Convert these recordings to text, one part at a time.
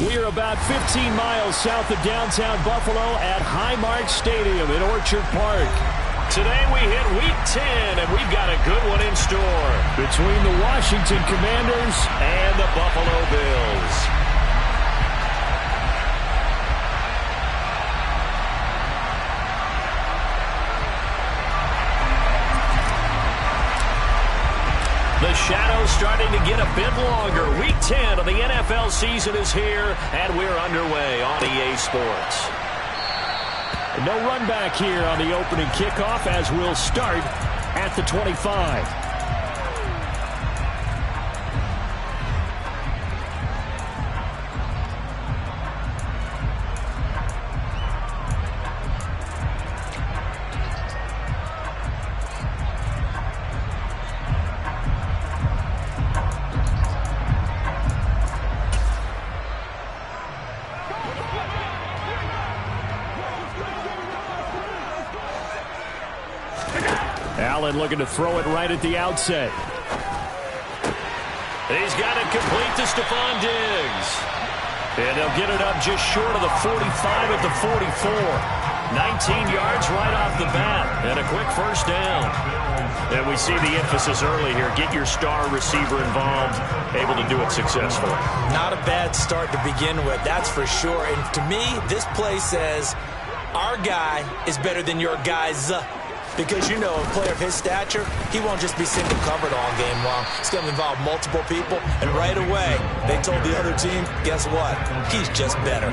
We are about 15 miles south of downtown Buffalo at Highmark Stadium in Orchard Park. Today we hit Week 10, and we've got a good one in store. Between the Washington Commanders and the Buffalo Bills. The shadow's starting to get a bit longer. Week 10 of the NFL season is here, and we're underway on EA Sports. No run back here on the opening kickoff as we'll start at the 25. Allen looking to throw it right at the outset. He's got it complete to Stephon Diggs. And they'll get it up just short of the 45 at the 44. 19 yards right off the bat. And a quick first down. And we see the emphasis early here. Get your star receiver involved. Able to do it successfully. Not a bad start to begin with, that's for sure. And to me, this play says our guy is better than your guys. Because, you know, a player of his stature, he won't just be single covered all game long. It's going to involve multiple people. And right away, they told the other team, guess what? He's just better.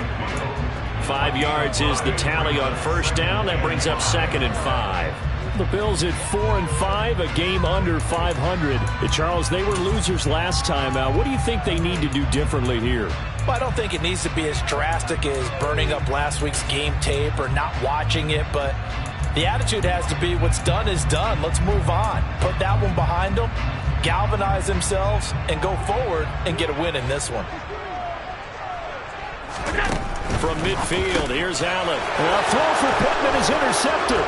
5 yards is the tally on first down. That brings up 2nd and 5. The Bills at 4 and 5, a game under 500. Charles, they were losers last time out. What do you think they need to do differently here? Well, I don't think it needs to be as drastic as burning up last week's game tape or not watching it, but the attitude has to be what's done is done. Let's move on. Put that one behind them, galvanize themselves, and go forward and get a win in this one. From midfield, here's Allen. A throw for Pittman is intercepted.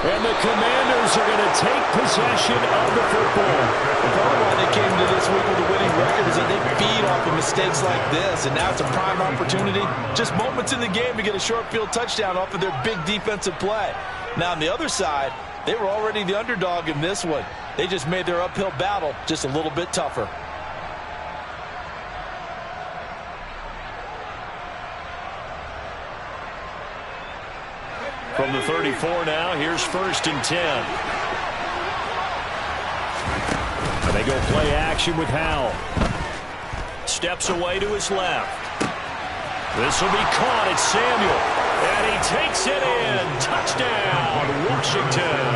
And the Commanders are going to take possession of the football. The part of why they came to this week with a winning record is that they feed off of mistakes like this, and now it's a prime opportunity, just moments in the game to get a short field touchdown off of their big defensive play. Now on the other side, they were already the underdog in this one. They just made their uphill battle just a little bit tougher. From the 34 now, here's 1st and 10. And they go play action with Howell. Steps away to his left. This will be caught. It's Samuel. And he takes it in. Touchdown, Washington.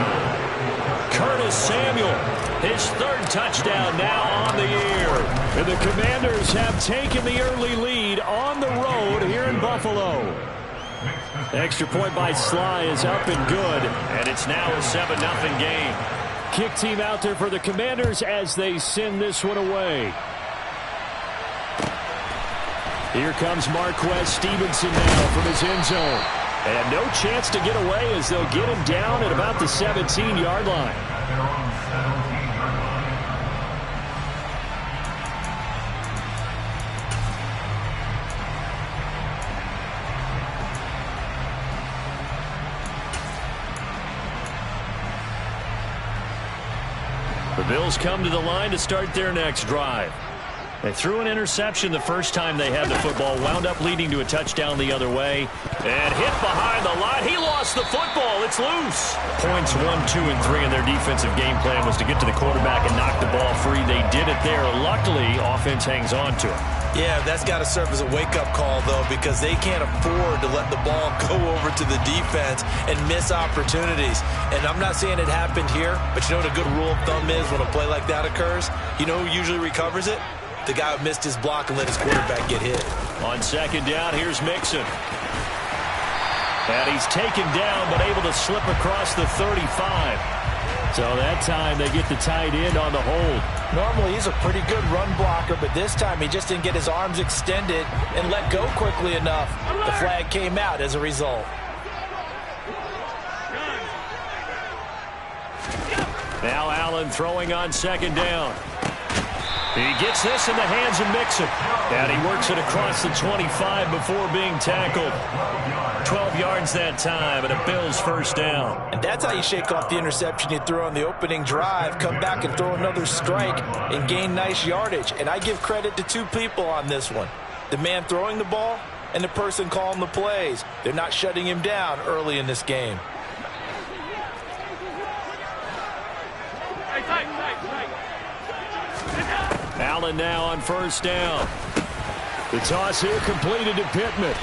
Curtis Samuel, his 3rd touchdown now on the year. And the Commanders have taken the early lead on the road here in Buffalo. Extra point by Sly is up and good. And it's now a 7-0 game. Kick team out there for the Commanders as they send this one away. Here comes Marquez Stevenson now from his end zone. And no chance to get away as they'll get him down at about the 17-yard line. The Bills come to the line to start their next drive. They threw an interception the first time they had the football, wound up leading to a touchdown the other way, and hit behind the line. He lost the football. It's loose. Points 1, 2, and 3 in their defensive game plan was to get to the quarterback and knock the ball free. They did it there. Luckily, offense hangs on to it. Yeah, that's got to serve as a wake-up call, though, because they can't afford to let the ball go over to the defense and miss opportunities. And I'm not saying it happened here, but you know what a good rule of thumb is when a play like that occurs? You know who usually recovers it? The guy who missed his block and let his quarterback get hit. On 2nd down, here's Mixon. And he's taken down, but able to slip across the 35. So that time they get the tight end on the hold. Normally he's a pretty good run blocker, but this time he just didn't get his arms extended and let go quickly enough. The flag came out as a result. Now Allen throwing on 2nd down. He gets this in the hands of Mixon. And he works it across the 25 before being tackled. 12 yards that time, and a Bills first down. And that's how you shake off the interception you threw on the opening drive, come back and throw another strike and gain nice yardage. And I give credit to two people on this one. The man throwing the ball and the person calling the plays. They're not shutting him down early in this game. Allen now on first down. The toss here completed to Pittman.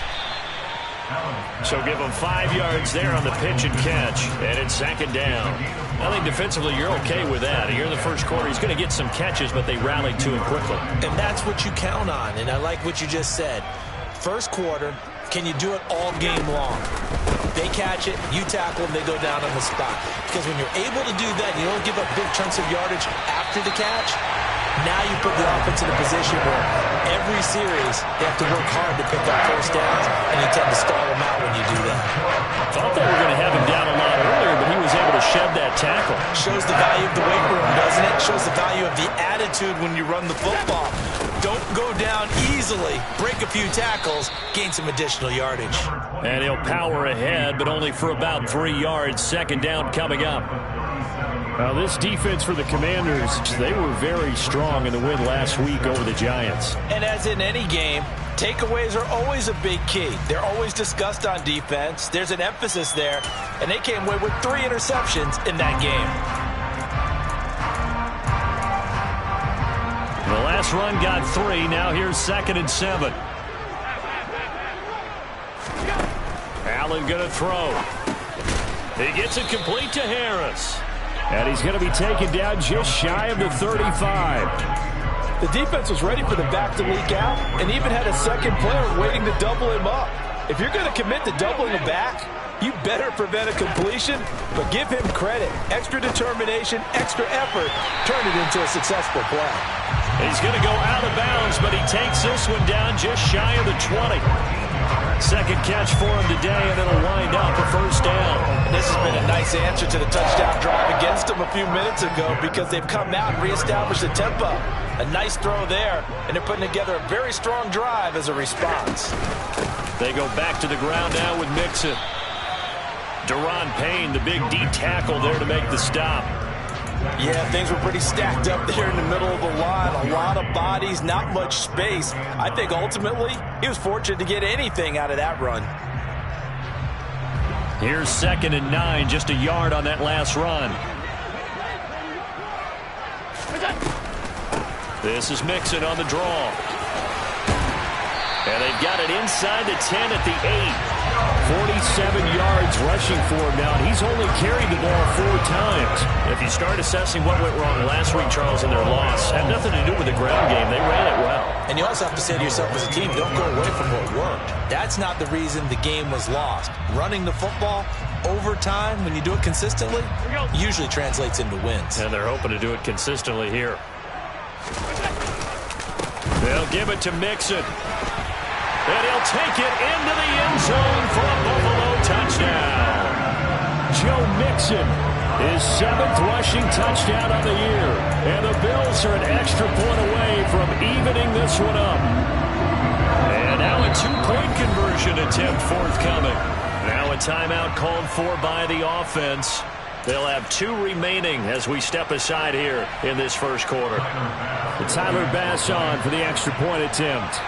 So give him 5 yards there on the pitch and catch. And it's second down. I think defensively you're okay with that. Here in the first quarter, he's going to get some catches, but they rallied to him quickly. And that's what you count on, and I like what you just said. First quarter, can you do it all game long? They catch it, you tackle them, they go down on the spot. Because when you're able to do that, you don't give up big chunks of yardage after the catch, now you put the offense in a position where every series they have to work hard to pick up first downs, and you tend to stall them out when you do that. Thought they were going to have him down a lot earlier, but he was able to shed that tackle. Shows the value of the weight room, doesn't it? Shows the value of the attitude when you run the football. Don't go down easily. Break a few tackles, gain some additional yardage. And he'll power ahead, but only for about 3 yards. Second down coming up. Now, this defense for the Commanders, they were very strong in the win last week over the Giants. And as in any game, takeaways are always a big key. They're always discussed on defense. There's an emphasis there, and they came away with 3 interceptions in that game. The last run got 3. Now here's 2nd and 7. Allen going to throw. He gets it complete to Harris. And he's going to be taken down just shy of the 35. The defense was ready for the back to leak out and even had a second player waiting to double him up. If you're going to commit to doubling the back, you better prevent a completion, but give him credit. Extra determination, extra effort, turn it into a successful play. He's going to go out of bounds, but he takes this one down just shy of the 20. Second catch for him today, and it'll wind up a first down. And this has been a nice answer to the touchdown drive against them a few minutes ago because they've come out and reestablished the tempo. A nice throw there, and they're putting together a very strong drive as a response. They go back to the ground now with Mixon. Deron Payne, the big D tackle there to make the stop. Yeah, things were pretty stacked up there in the middle of the line. A lot of bodies, not much space. I think ultimately he was fortunate to get anything out of that run. Here's 2nd and 9, just a yard on that last run. This is Mixon on the draw. And they've got it inside the 10 at the 8. 47 yards rushing for him now, and he's only carried the ball 4 times. If you start assessing what went wrong last week, Charles, in their loss, had nothing to do with the ground game. They ran it well. And you also have to say to yourself as a team, don't go away from what worked. That's not the reason the game was lost. Running the football over time, when you do it consistently, usually translates into wins. And they're hoping to do it consistently here. They'll give it to Mixon. And he'll take it into the end zone for a Buffalo touchdown. Joe Mixon, his 7th rushing touchdown of the year. And the Bills are an extra point away from evening this one up. And now a 2-point conversion attempt forthcoming. Now a timeout called for by the offense. They'll have 2 remaining as we step aside here in this first quarter. Tyler Bass on for the extra point attempt.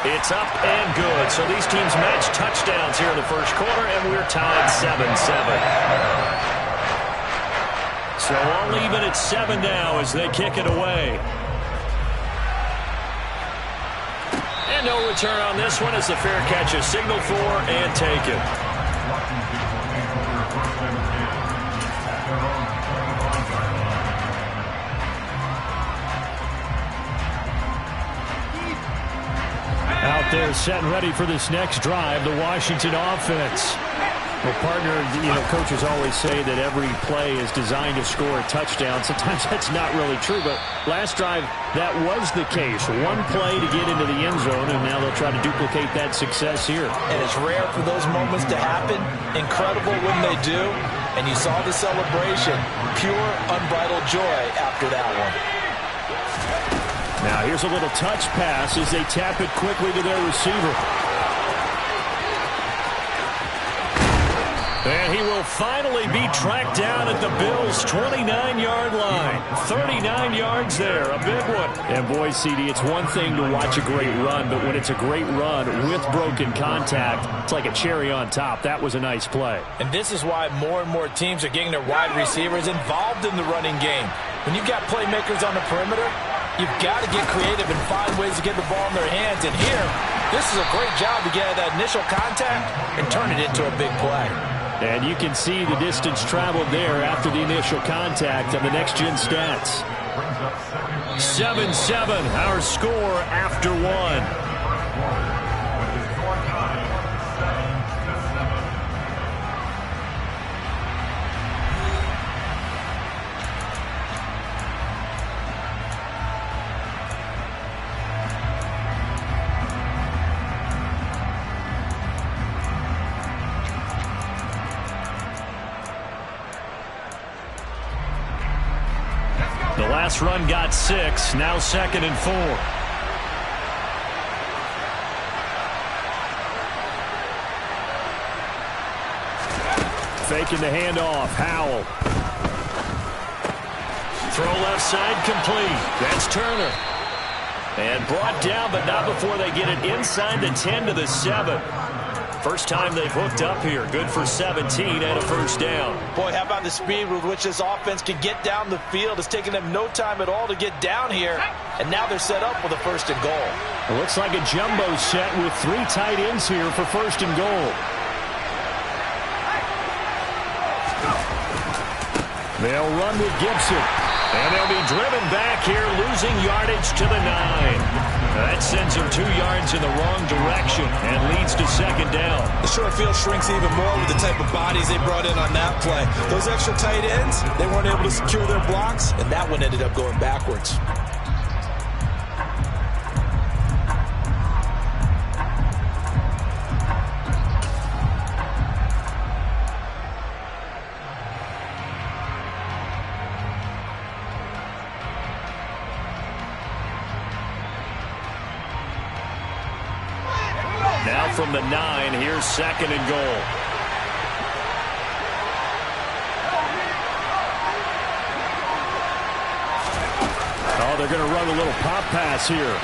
It's up and good. So these teams match touchdowns here in the first quarter, and we're tied 7-7. So all even at 7 now as they kick it away. And no return on this one as the fair catch is signaled for and taken. Out there set and ready for this next drive, the Washington offense. Well, partner, coaches always say that every play is designed to score a touchdown. Sometimes that's not really true, but last drive, that was the case. One play to get into the end zone, and now they'll try to duplicate that success here. And it's rare for those moments to happen. Incredible when they do. And you saw the celebration. Pure, unbridled joy after that one. Now here's a little touch pass as they tap it quickly to their receiver. And he will finally be tracked down at the Bills' 29-yard line. 39 yards there, a big one. And boy, CD, it's one thing to watch a great run, but when it's a great run with broken contact, it's like a cherry on top. That was a nice play. And this is why more and more teams are getting their wide receivers involved in the running game. When you've got playmakers on the perimeter, you've got to get creative and find ways to get the ball in their hands. And here, this is a great job to get that initial contact and turn it into a big play. And you can see the distance traveled there after the initial contact on the next-gen stats. 7-7, our score after one. The last run got 6, now 2nd and 4. Faking the handoff, Howell. Throw left side complete. That's Turner. And brought down, but not before they get it inside the 10 to the 7. First time they've hooked up here. Good for 17 and a first down. Boy, how about the speed with which this offense can get down the field? It's taken them no time at all to get down here. And now they're set up with a 1st and goal. It looks like a jumbo set with 3 tight ends here for 1st and goal. They'll run with Gibson. And they'll be driven back here, losing yardage to the 9. That sends them 2 yards in the wrong direction and leads to 2nd down. The short field shrinks even more with the type of bodies they brought in on that play. Those extra tight ends, they weren't able to secure their blocks, and that one ended up going backwards. Now from the 9, here's 2nd and goal. Oh, they're going to run a little pop pass here.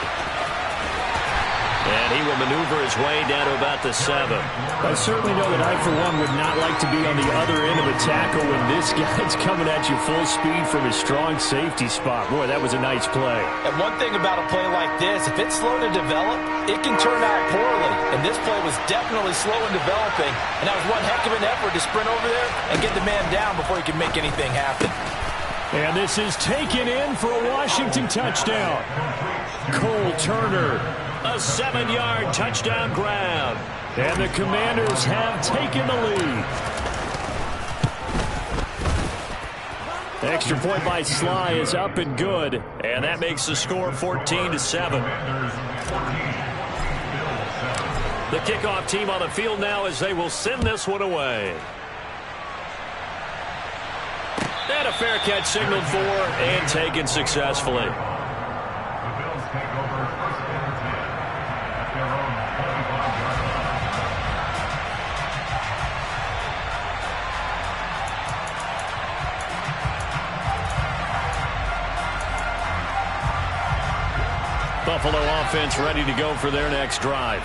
And he will maneuver his way down to about the 7. I certainly know that I, for one, would not like to be on the other end of a tackle when this guy's coming at you full speed from his strong safety spot. Boy, that was a nice play. And one thing about a play like this, if it's slow to develop, it can turn out poorly. And this play was definitely slow in developing. And that was one heck of an effort to sprint over there and get the man down before he could make anything happen. And this is taken in for a Washington touchdown. Cole Turner. A 7-yard touchdown grab. And the Commanders have taken the lead. Extra point by Sly is up and good. And that makes the score 14-7. The kickoff team on the field now as they will send this one away. And a fair catch signaled for and taken successfully. Buffalo offense ready to go for their next drive.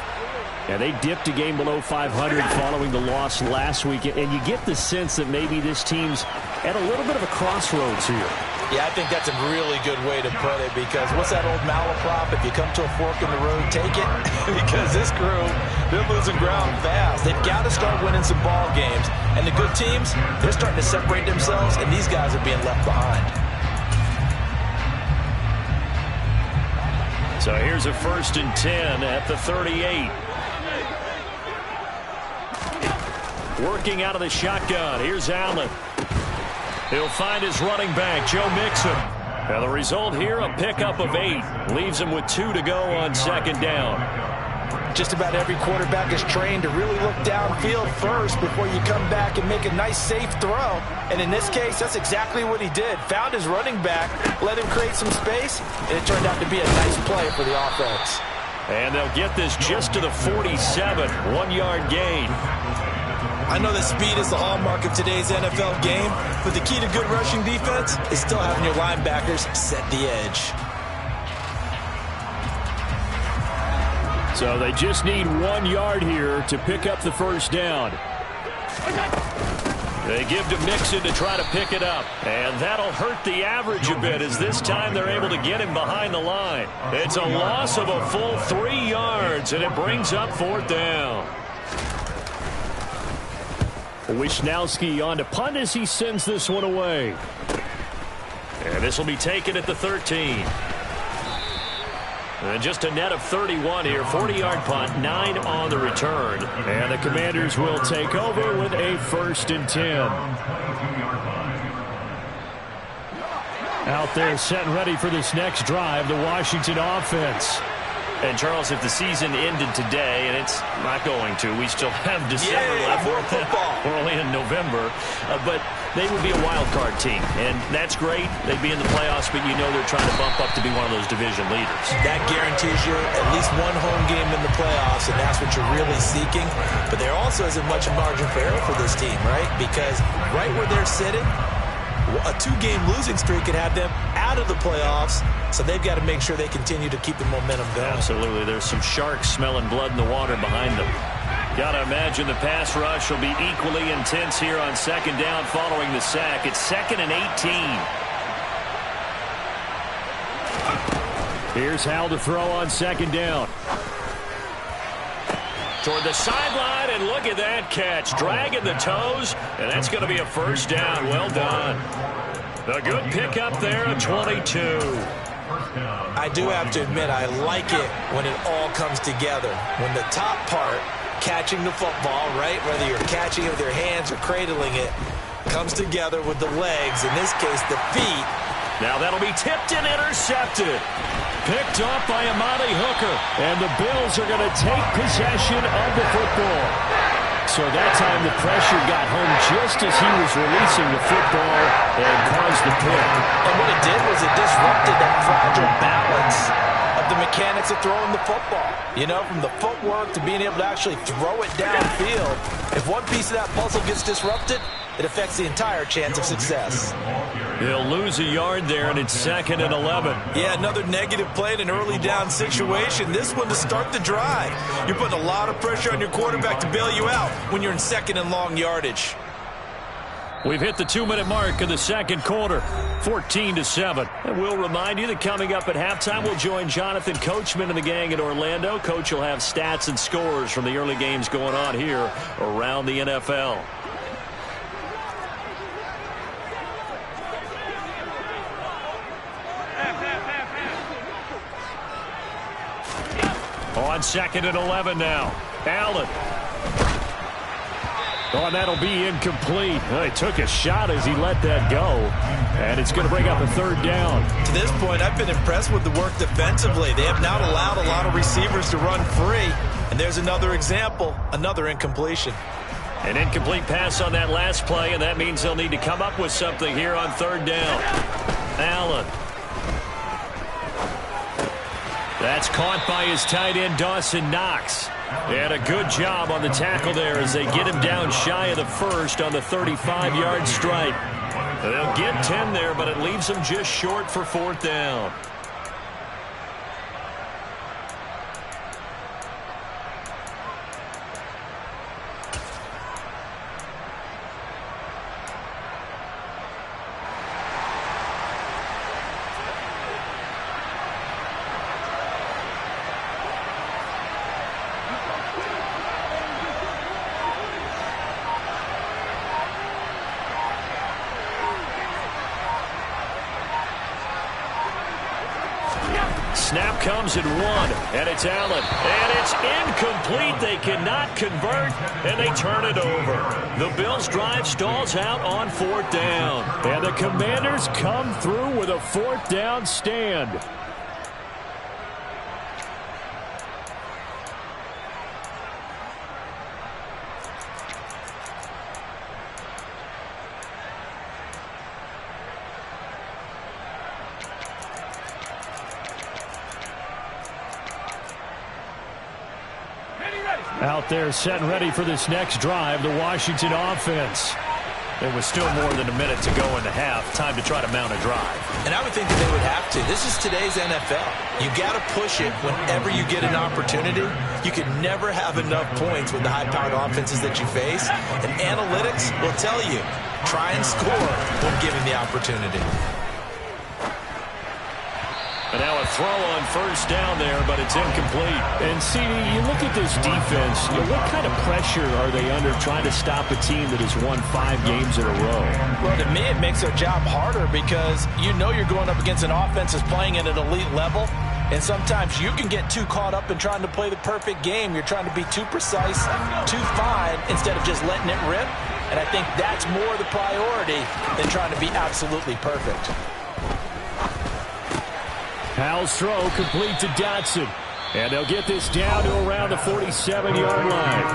Yeah, they dipped a game below 500 following the loss last week, and you get the sense that maybe this team's at a little bit of a crossroads here. Yeah, I think that's a really good way to put it, because what's that old malaprop? If you come to a fork in the road, take it. Because this crew, they're losing ground fast. They've got to start winning some ball games. And the good teams, they're starting to separate themselves, and these guys are being left behind. So here's a 1st and 10 at the 38. Working out of the shotgun. Here's Allen. He'll find his running back, Joe Mixon. And the result here, a pickup of 8. Leaves him with 2 to go on 2nd down. Just about every quarterback is trained to really look downfield first before you come back and make a nice, safe throw. And in this case, that's exactly what he did. Found his running back, let him create some space, and it turned out to be a nice play for the offense. And they'll get this just to the 47, 1-yard gain. I know that speed is the hallmark of today's NFL game, but the key to good rushing defense is still having your linebackers set the edge. So they just need 1 yard here to pick up the first down. They give to Mixon to try to pick it up. And that'll hurt the average a bit as this time they're able to get him behind the line. It's a loss of a full 3 yards, and it brings up 4th down. Wisnowski on to punt as he sends this one away. And this will be taken at the 13. And just a net of 31 here. 40-yard punt, 9 on the return. And the Commanders will take over with a 1st and 10. Out there set and ready for this next drive, the Washington offense. And, Charles, if the season ended today, and it's not going to, we still have December left. More football. We're only in November. But they would be a wild card team, and that's great. They'd be in the playoffs, but you know they're trying to bump up to be one of those division leaders. That guarantees you at least one home game in the playoffs, and that's what you're really seeking. But there also isn't much margin for error for this team, right? Because right where they're sitting, a 2-game losing streak could have them out of the playoffs, so they've got to make sure they continue to keep the momentum going. Absolutely. There's some sharks smelling blood in the water behind them. Got to imagine the pass rush will be equally intense here on 2nd down following the sack. It's 2nd and 18. Here's Howell to throw on 2nd down. Toward the sideline, and look at that catch. Dragging the toes, and that's going to be a 1st down. Well done. A good pickup there at 22. I do have to admit, I like it when it all comes together. When the top part, catching the football, right, whether you're catching it with your hands or cradling it, comes together with the legs, in this case the feet. Now that'll be tipped and intercepted. Picked off by Amani Hooker. And the Bills are going to take possession of the football. So that time the pressure got home just as he was releasing the football and caused the pick. And what it did was it disrupted that fragile balance of the mechanics of throwing the football. You know, from the footwork to being able to actually throw it downfield. If one piece of that puzzle gets disrupted, it affects the entire chance of success. He'll lose a yard there, and it's 2nd and 11. Yeah, another negative play in an early down situation. This one to start the drive. You're putting a lot of pressure on your quarterback to bail you out when you're in 2nd and long yardage. We've hit the 2-minute mark of the 2nd quarter, 14-7. And we'll remind you that coming up at halftime, we'll join Jonathan Coachman and the gang in Orlando. Coach will have stats and scores from the early games going on here around the NFL. On 2nd and 11 now. Allen. Oh, and that'll be incomplete. Well, he took a shot as he let that go. And it's going to bring up a 3rd down. To this point, I've been impressed with the work defensively. They have not allowed a lot of receivers to run free. And there's another example, another incompletion. An incomplete pass on that last play, and that means they'll need to come up with something here on 3rd down. Allen. That's caught by his tight end, Dawson Knox. And a good job on the tackle there as they get him down shy of the 1st on the 35-yard stripe. They'll get 10 there, but it leaves them just short for 4th down. Snap comes at 1, and it's Allen. And it's incomplete. They cannot convert, and they turn it over. The Bills' drive stalls out on 4th down. And the Commanders come through with a 4th down stand. Out there set and ready for this next drive, the Washington offense. There was still more than a minute to go in the half. Time to try to mount a drive. And I would think that they would have to. This is today's NFL. You got to push it whenever you get an opportunity. You can never have enough points with the high-powered offenses that you face. And analytics will tell you, try and score when given the opportunity. And now a throw on first down there, but it's incomplete. And, CD, you look at this defense, what kind of pressure are they under trying to stop a team that has won 5 games in a row? Well, to me, it makes their job harder because you know you're going up against an offense that's playing at an elite level. And sometimes you can get too caught up in trying to play the perfect game. You're trying to be too precise, too fine, instead of just letting it rip. And I think that's more the priority than trying to be absolutely perfect. Howell's throw complete to Dotson. And they'll get this down to around the 47-yard line.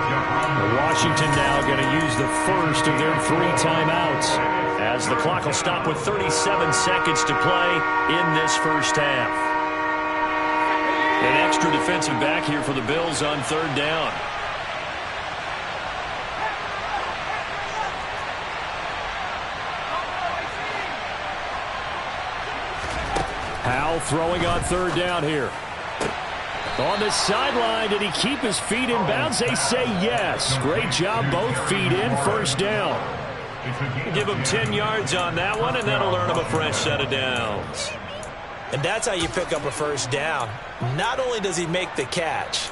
Washington now going to use the first of their 3 timeouts, as the clock will stop with 37 seconds to play in this first half. An extra defensive back here for the Bills on 3rd down. Howell throwing on 3rd down here. On the sideline, did he keep his feet in bounds? They say yes. Great job, both feet in, 1st down. Give him 10 yards on that one, and that'll earn him a fresh set of downs. And that's how you pick up a 1st down. Not only does he make the catch,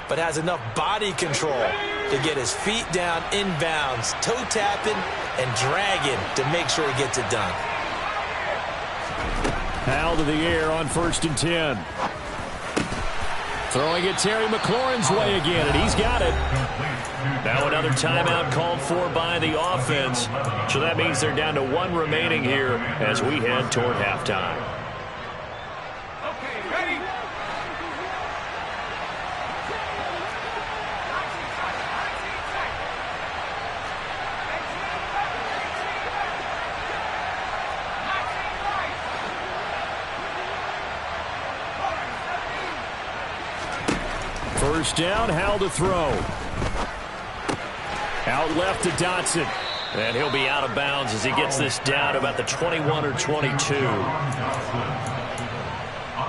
but has enough body control to get his feet down in bounds, toe tapping and dragging to make sure he gets it done. Howell to the air on 1st and 10. Throwing it Terry McLaurin's way again, and he's got it. Now another timeout called for by the offense. So that means they're down to 1 remaining here as we head toward halftime. Okay, ready? First down, Howell to throw. Out left to Dotson. And he'll be out of bounds as he gets this down to about the 21 or 22. Out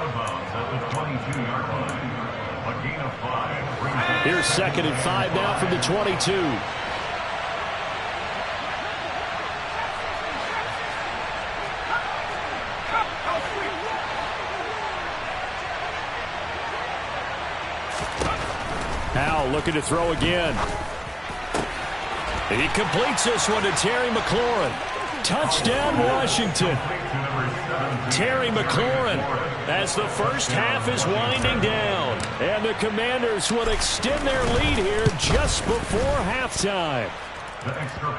of bounds at the 22-yard line. A gain of 5. Here's 2nd and 5 now from the 22. Howell looking to throw again. He completes this one to Terry McLaurin. Touchdown, Washington. Terry McLaurin as the first half is winding down. And the Commanders will extend their lead here just before halftime.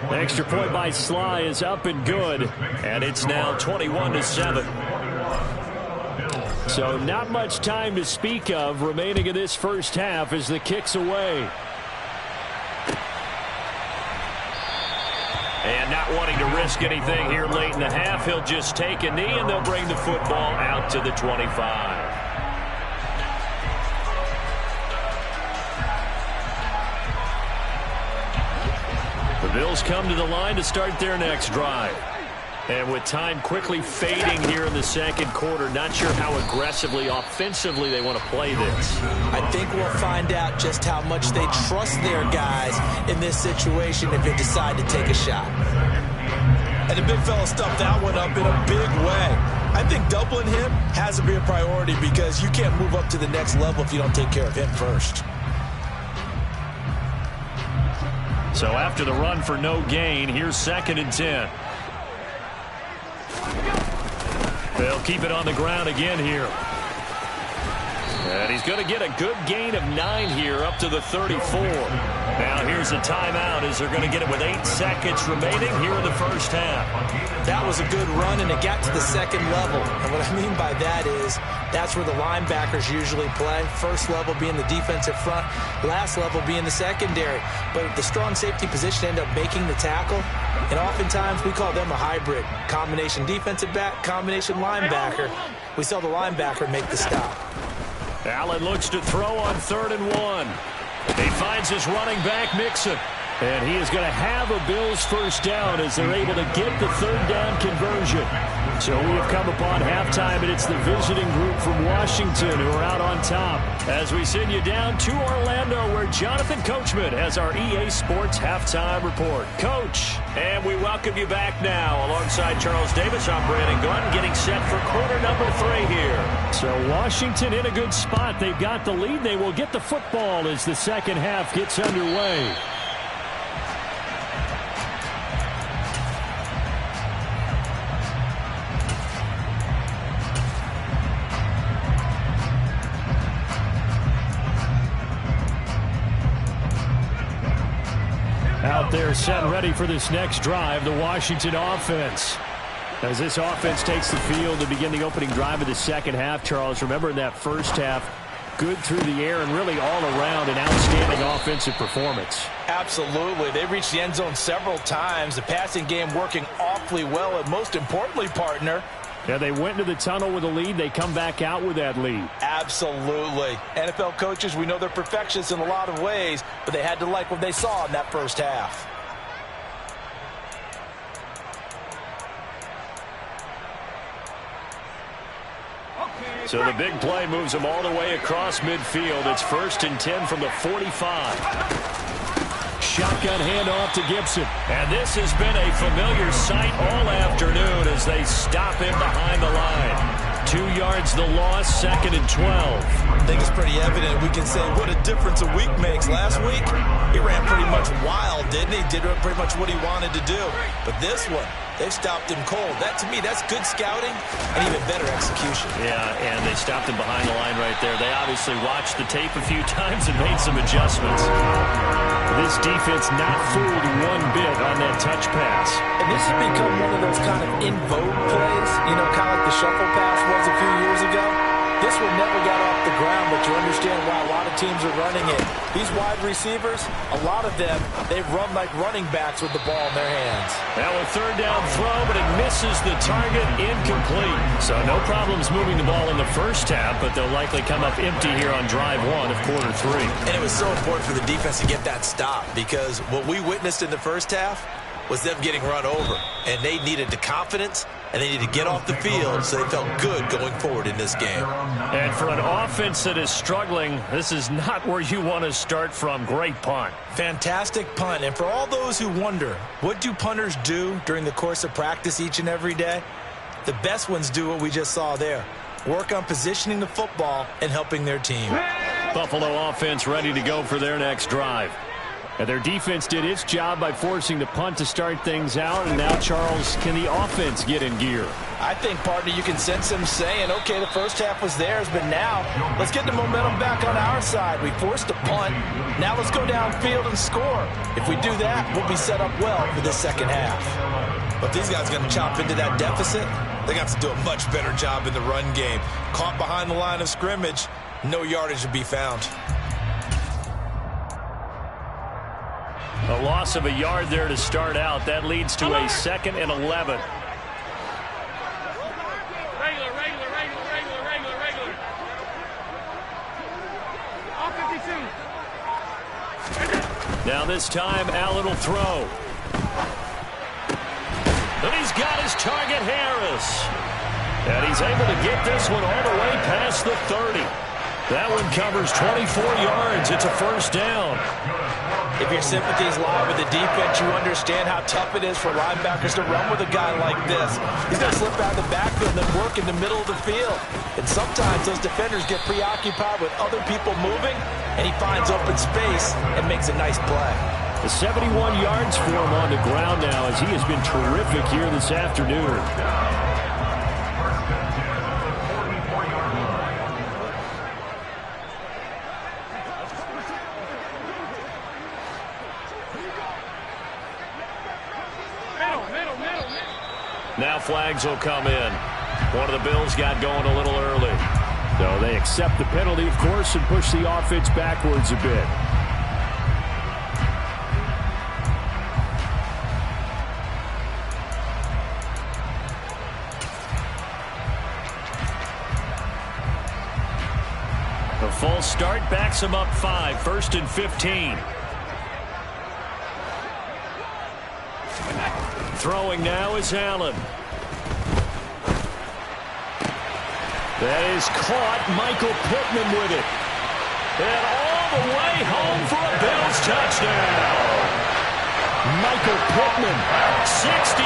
The extra point by Sly is up and good. And it's now 21-7. So not much time to speak of remaining in this first half as the kick's away. And not wanting to risk anything here late in the half, he'll just take a knee and they'll bring the football out to the 25. The Bills come to the line to start their next drive. And with time quickly fading here in the 2nd quarter, not sure how aggressively, offensively they want to play this. I think we'll find out just how much they trust their guys in this situation if they decide to take a shot. And the big fella stuffed that one up in a big way. I think doubling him has to be a priority because you can't move up to the next level if you don't take care of him first. So after the run for no gain, here's 2nd and 10. They'll keep it on the ground again here. And he's going to get a good gain of 9 here up to the 34. Now here's a timeout as they're going to get it with 8 seconds remaining here in the first half. That was a good run, and it got to the 2nd level. And what I mean by that is that's where the linebackers usually play. First level being the defensive front, last level being the secondary. But the strong safety position end up making the tackle. And oftentimes we call them a hybrid. Combination defensive back, combination linebacker. We saw the linebacker make the stop. Allen looks to throw on 3rd and 1. He finds his running back, Mixon. And he is going to have a Bills first down as they're able to get the third down conversion. So we have come upon halftime, and it's the visiting group from Washington who are out on top. As we send you down to Orlando, where Jonathan Coachman has our EA Sports Halftime Report. Coach, and we welcome you back now. Alongside Charles Davis, I'm Brandon Gunn, getting set for quarter number 3 here. So Washington in a good spot. They've got the lead. They will get the football as the second half gets underway. Out there set and ready for this next drive, the Washington offense. As this offense takes the field to begin the opening drive of the second half, Charles, remember in that first half, good through the air and really all around an outstanding offensive performance. Absolutely. They reached the end zone several times. The passing game working awfully well, and most importantly, partner, yeah, they went into the tunnel with a lead. They come back out with that lead. Absolutely. NFL coaches, we know they're perfectionists in a lot of ways, but they had to like what they saw in that first half. So the big play moves them all the way across midfield. It's 1st and 10 from the 45. Shotgun handoff to Gibson. And this has been a familiar sight all afternoon as they stop him behind the line. 2 yards the loss, 2nd and 12. I think it's pretty evident we can say what a difference a week makes. Last week, he ran pretty much wild, didn't he? Did pretty much what he wanted to do. But this one, they've stopped him cold. That, to me, that's good scouting and even better execution. Yeah, and they stopped him behind the line right there. They obviously watched the tape a few times and made some adjustments. This defense not fooled one bit on that touch pass. And this has become one of those kind of in vogue plays, you know, kind of like the shuffle pass was a few years ago. This one never got off the ground, but you understand why a lot of teams are running it. These wide receivers, a lot of them, they run like running backs with the ball in their hands. Now a third down throw, but it misses the target, incomplete. So no problems moving the ball in the first half, but they'll likely come up empty here on drive 1 of quarter 3. And it was so important for the defense to get that stop, because what we witnessed in the first half was them getting run over, and they needed the confidence, and they needed to get off the field so they felt good going forward in this game. And for an offense that is struggling, this is not where you want to start from. Great punt. Fantastic punt. And for all those who wonder, what do punters do during the course of practice each and every day? The best ones do what we just saw there. Work on positioning the football and helping their team. Buffalo offense ready to go for their next drive. And their defense did its job by forcing the punt to start things out. And now, Charles, can the offense get in gear? I think, partner, you can sense them saying, okay, the first half was theirs, but now let's get the momentum back on our side. We forced a punt. Now let's go downfield and score. If we do that, we'll be set up well for this second half. But these guys are going to chop into that deficit. They're going to have to do a much better job in the run game. Caught behind the line of scrimmage, no yardage to be found. A loss of a yard there to start out. That leads to a 2nd and 11. Now this time, Allen will throw. And he's got his target, Harris. And he's able to get this one all the way past the 30. That one covers 24 yards. It's a first down. If your sympathies lie with the defense, you understand how tough it is for linebackers to run with a guy like this. He's going to slip out of the backfield and then work in the middle of the field. And sometimes those defenders get preoccupied with other people moving, and he finds open space and makes a nice play. The 71 yards for him on the ground now as he has been terrific here this afternoon. Now flags will come in. One of the Bills got going a little early. So they accept the penalty, of course, and push the offense backwards a bit. A full false start backs him up 5, 1st and 15. Throwing now is Allen. That is caught. Michael Pittman with it. And all the way home for a Bills touchdown. Michael Pittman, 61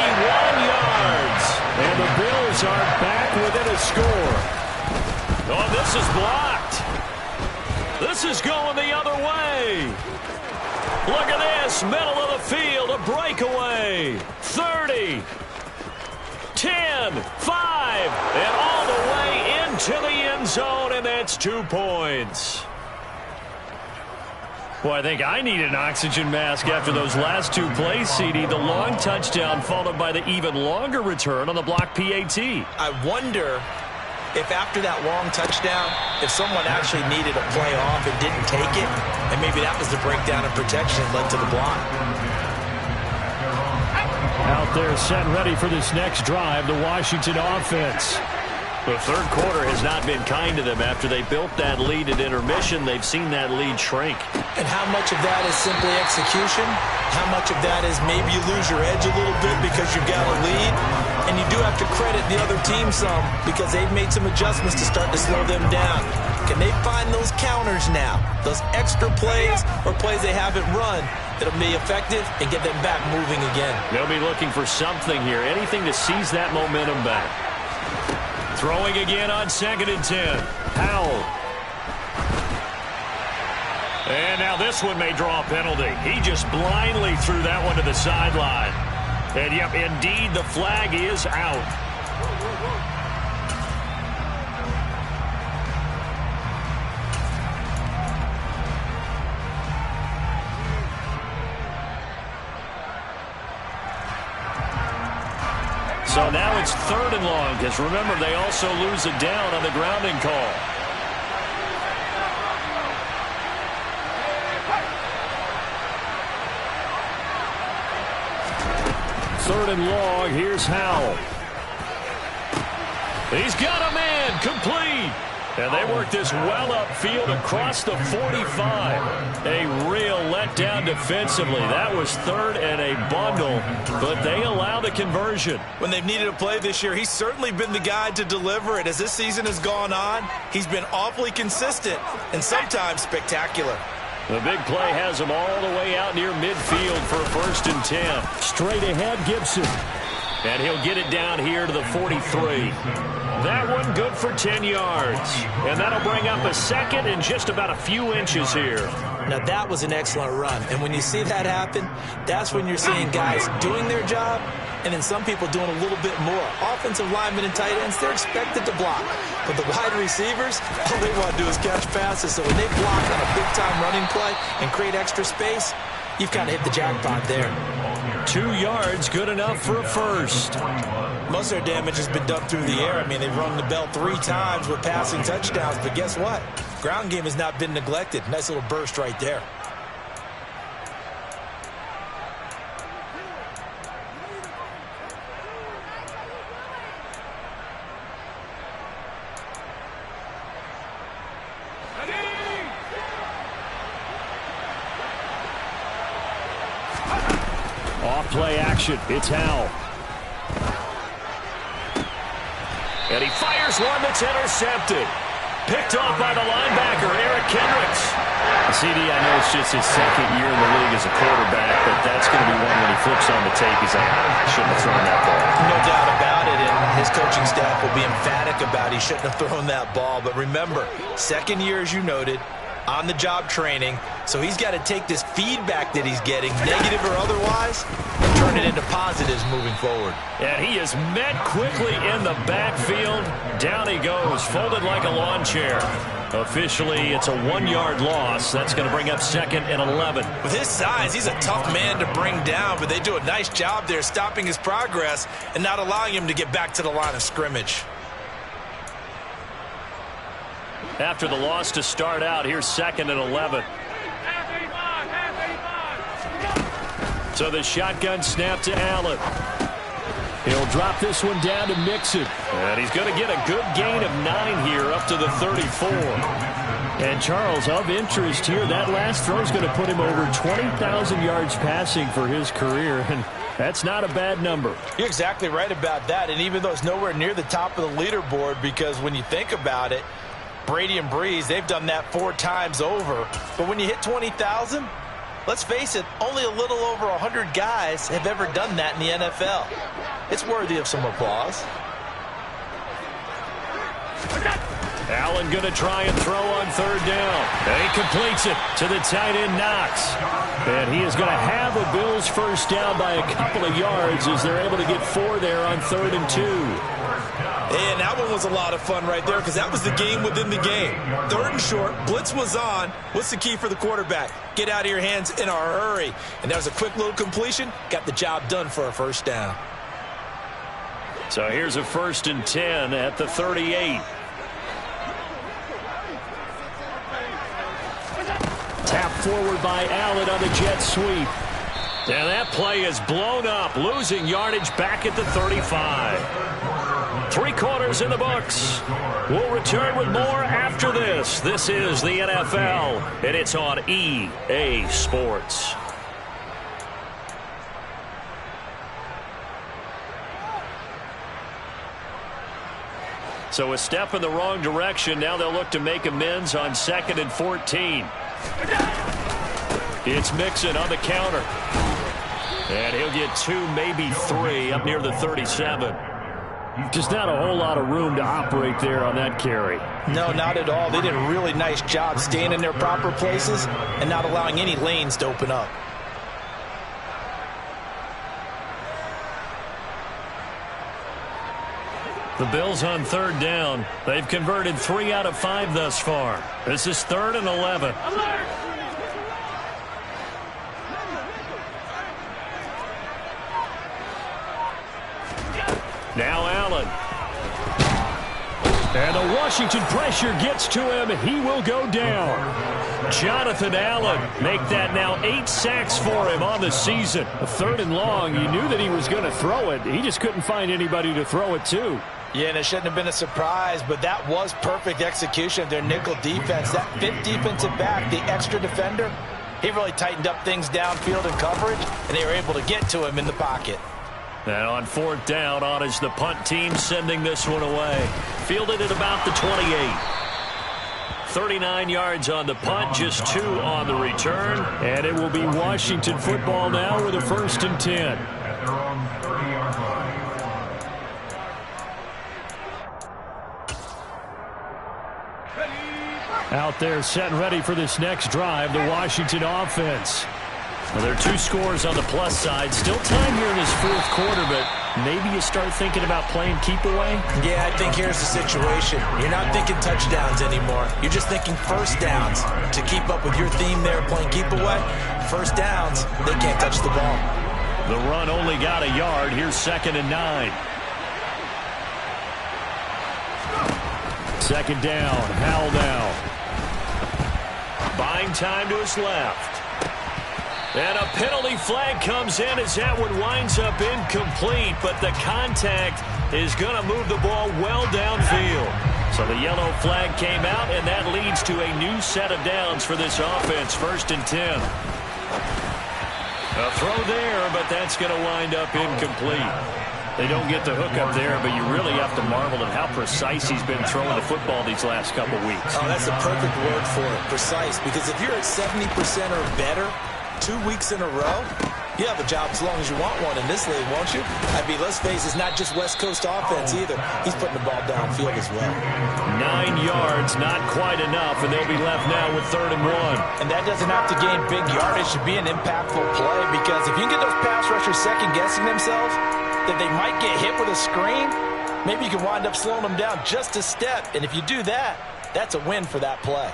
yards. And the Bills are back within a score. Oh, this is blocked. This is going the other way. Look at this, middle of the field, a breakaway. 30, 10, 5, and all the way into the end zone, and that's 2 points. Well, I think I need an oxygen mask after those last 2 plays, CD. The long touchdown followed by the even longer return on the block PAT. I wonder if after that long touchdown, if someone actually needed a play off and didn't take it, and maybe that was the breakdown in protection that led to the block. Out there set ready for this next drive, the Washington offense. The third quarter has not been kind to them. After they built that lead at intermission, they've seen that lead shrink. And how much of that is simply execution? How much of that is maybe you lose your edge a little bit because you've got a lead? And you do have to credit the other team some because they've made some adjustments to start to slow them down. Can they find those counters now? Those extra plays or plays they haven't run that'll be effective and get them back moving again? They'll be looking for something here. Anything to seize that momentum back. Throwing again on 2nd and 10. Powell. And now this one may draw a penalty. He just blindly threw that one to the sideline. And, yep, indeed, the flag is out. So now it's 3rd and long, because remember, they also lose it down on the grounding call. Third and long, here's Howell. He's got a man, complete. And they work this well upfield across the 45. A real letdown defensively. That was 3rd and a bundle, but they allow the conversion. When they've needed a play this year, he's certainly been the guy to deliver it. As this season has gone on, he's been awfully consistent and sometimes spectacular. The big play has him all the way out near midfield for a 1st and 10. Straight ahead, Gibson. And he'll get it down here to the 43. That one good for 10 yards. And that'll bring up a 2nd and just about a few inches here. Now, that was an excellent run. And when you see that happen, that's when you're seeing guys doing their job and then some people doing a little bit more. Offensive linemen and tight ends, they're expected to block. But the wide receivers, all they want to do is catch passes. So when they block on a big-time running play and create extra space, you've kind of hit the jackpot there. 2 yards, good enough for a 1st. Most of their damage has been done through the air. I mean, they've rung the bell 3 times with passing touchdowns. But guess what? Ground game has not been neglected. Nice little burst right there. Off-play action. It's Howell. And he fires one that's intercepted. Picked off by the linebacker, Eric Kendricks. CD, I know it's just his 2nd year in the league as a quarterback, but that's going to be one when he flips on the tape. He's like, I shouldn't have thrown that ball. No doubt about it, and his coaching staff will be emphatic about he shouldn't have thrown that ball. But remember, 2nd year, as you noted, on-the-job training, so he's got to take this feedback that he's getting, negative or otherwise, and turn it into positives moving forward. And he is met quickly in the backfield. Down he goes, folded like a lawn chair. Officially, it's a 1-yard loss. That's going to bring up 2nd and 11. With his size, he's a tough man to bring down, but they do a nice job there stopping his progress and not allowing him to get back to the line of scrimmage. After the loss to start out, here's 2nd and 11. So the shotgun snap to Allen. He'll drop this one down to Mixon. And he's going to get a good gain of 9 here up to the 34. And Charles, of interest here, that last throw is going to put him over 20,000 yards passing for his career, and that's not a bad number. You're exactly right about that, and even though it's nowhere near the top of the leaderboard, because when you think about it, Brady and Breeze, they've done that 4 times over. But when you hit 20,000, let's face it, only a little over 100 guys have ever done that in the NFL. It's worthy of some applause. Allen going to try and throw on 3rd down. And he completes it to the tight end, Knox. And he is going to have a Bills first down by a couple of yards as they're able to get 4 there on 3rd and 2. And that one was a lot of fun right there because that was the game within the game. 3rd and short, blitz was on. What's the key for the quarterback? Get out of your hands in a hurry. And that was a quick little completion. Got the job done for a first down. So here's a 1st and 10 at the 38. Tap forward by Allen on the jet sweep. And that play is blown up, losing yardage back at the 35. 3 quarters in the books. We'll return with more after this. This is the NFL, and it's on EA Sports. So a step in the wrong direction. Now they'll look to make amends on 2nd and 14. It's Mixon on the counter. And he'll get 2, maybe 3 up near the 37. Just not a whole lot of room to operate there on that carry. No, not at all. They did a really nice job staying in their proper places and not allowing any lanes to open up. The Bills on 3rd down. They've converted 3 out of 5 thus far. This is 3rd and 11. Now Allen. And the Washington pressure gets to him. He will go down. Jonathan Allen make that now 8 sacks for him on the season. A 3rd and long. You knew that he was going to throw it. He just couldn't find anybody to throw it to. Yeah, and it shouldn't have been a surprise, but that was perfect execution of their nickel defense. That 5th defensive back, the extra defender, he really tightened up things downfield in coverage, and they were able to get to him in the pocket. And on 4th down, on is the punt team sending this one away. Fielded at about the 28. 39 yards on the punt, just 2 on the return. And it will be Washington football now with a 1st and 10. At their own 30-yard line. Out there set and ready for this next drive, the Washington offense. Well, there are 2 scores on the plus side. Still time here in this 4th quarter, but maybe you start thinking about playing keep away? Yeah, I think here's the situation. You're not thinking touchdowns anymore. You're just thinking first downs. To keep up with your theme there, playing keep away, first downs, they can't touch the ball. The run only got a yard. Here's 2nd and 9. 2nd down, Howell now. Buying time to his left. And a penalty flag comes in as that one winds up incomplete, but the contact is going to move the ball well downfield. So the yellow flag came out, and that leads to a new set of downs for this offense. 1st and 10. A throw there, but that's going to wind up incomplete. They don't get the hook up there, but you really have to marvel at how precise he's been throwing the football these last couple weeks. Oh, that's the perfect word for it, precise, because if you're at 70% or better 2 weeks in a row, you have a job as long as you want one in this league, won't you? I mean, let's face it, it's not just West Coast offense either. He's putting the ball downfield as well. 9 yards, not quite enough, and they'll be left now with 3rd and 1. And that doesn't have to gain big yardage to be an impactful play, because if you can get those pass rushers second-guessing themselves, that they might get hit with a screen, maybe you can wind up slowing them down just a step. And if you do that, that's a win for that play.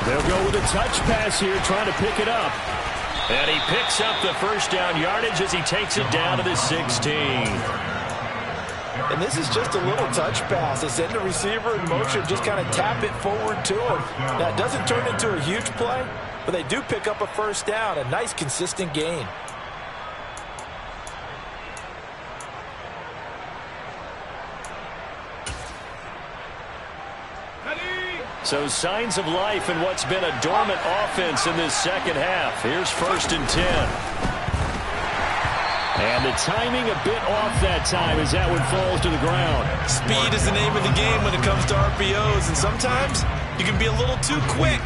They'll go with a touch pass here, trying to pick it up. And he picks up the first down yardage as he takes it down to the 16. And this is just a little touch pass. They send the receiver in motion, just kind of tap it forward to him. Now, it doesn't turn into a huge play, But they do pick up a first down, a nice consistent gain. So signs of life in what's been a dormant offense in this second half. Here's 1st and 10. And the timing a bit off that time as that one falls to the ground. Speed is the name of the game when it comes to RPOs, and sometimes you can be a little too quick,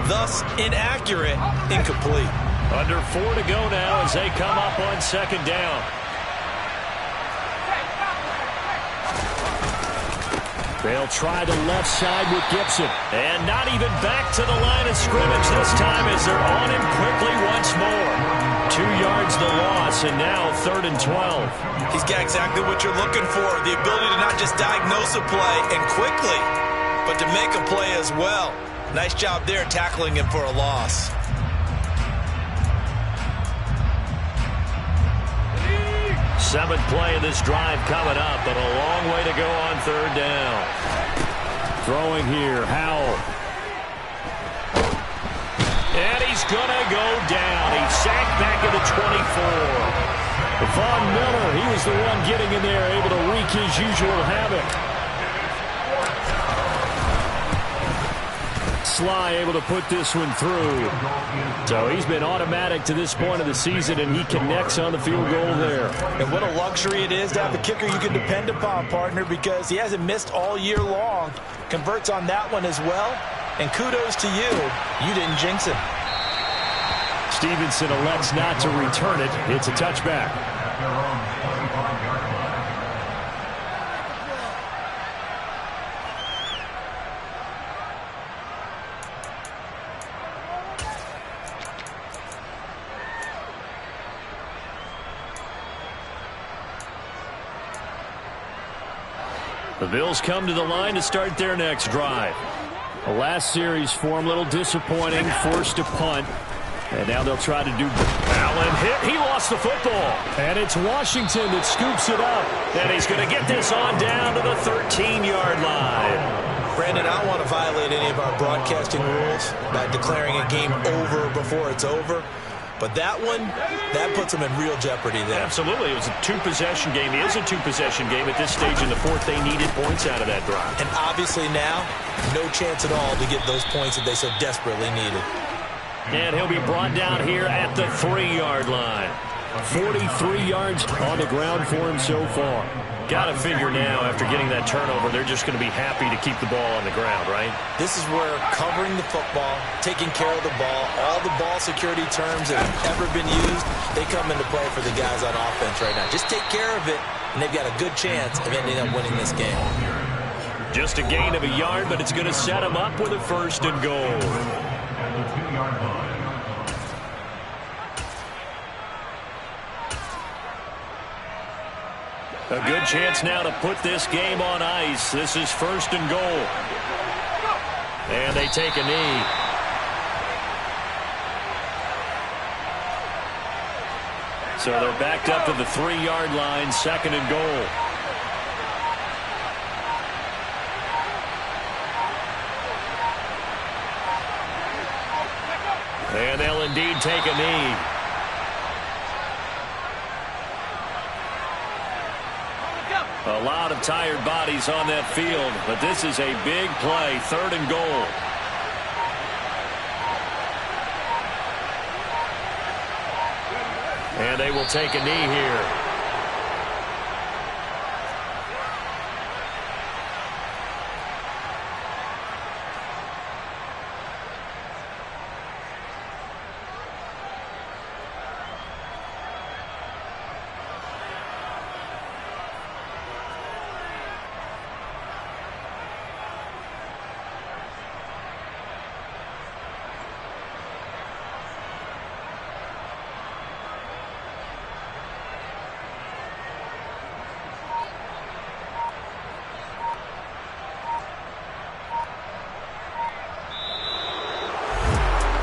thus inaccurate, incomplete. Under 4 to go now as they come up on 2nd down. They'll try the left side with Gibson. And not even back to the line of scrimmage this time as they're on him quickly once more. 2 yards the loss, and now 3rd and 12. He's got exactly what you're looking for, the ability to not just diagnose a play and quickly, but to make a play as well. Nice job there tackling him for a loss. Seventh play of this drive coming up, but a long way to go on 3rd down. Throwing here, Howell. And he's going to go down. He's sacked back at the 24. Von Miller, he was the one getting in there, able to wreak his usual havoc. Sly able to put this one through. So he's been automatic to this point of the season, and he connects on the field goal there. And what a luxury it is to have a kicker you can depend upon, partner, because he hasn't missed all year long. Converts on that one as well. And kudos to you. You didn't jinx him. Stevenson elects not to return it. It's a touchback. The Bills come to the line to start their next drive. The last series for him, a little disappointing, forced to punt. And now they'll try to do... Allen hit. He lost the football. And it's Washington that scoops it up. And he's going to get this on down to the 13-yard line. Brandon, I don't want to violate any of our broadcasting rules by declaring a game over before it's over. But that one, that puts them in real jeopardy there. Absolutely. It was a 2-possession game. It is a 2-possession game. At this stage in the 4th, they needed points out of that drive. And obviously now, no chance at all to get those points that they so desperately needed. And he'll be brought down here at the 3-yard line. 43 yards on the ground for him so far. Got to figure now, after getting that turnover, they're just going to be happy to keep the ball on the ground, right? This is where covering the football, taking care of the ball, all the ball security terms that have ever been used, they come into play for the guys on offense right now. Just take care of it, and they've got a good chance of ending up winning this game. Just a gain of a yard, but it's going to set them up with a 1st and goal. At the 2-yard line. A good chance now to put this game on ice. This is 1st and goal. And they take a knee. So they're backed up to the 3-yard line, 2nd and goal. And they'll indeed take a knee. A lot of tired bodies on that field, but this is a big play, 3rd and goal. And they will take a knee here.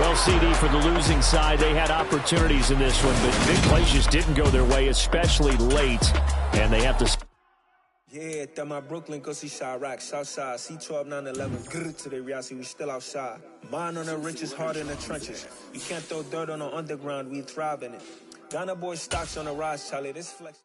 Well, CD, for the losing side, they had opportunities in this one, but big plays just didn't go their way, especially late, and they have to... Yeah, that my Brooklyn, go see Chirac, Southside, C12, 911, grrr to the reality, we still outside. Mine on the riches, heart in the trenches. You can't throw dirt on the underground, we thrive in it. Ghana boy stocks on the rise, Charlie, this flex.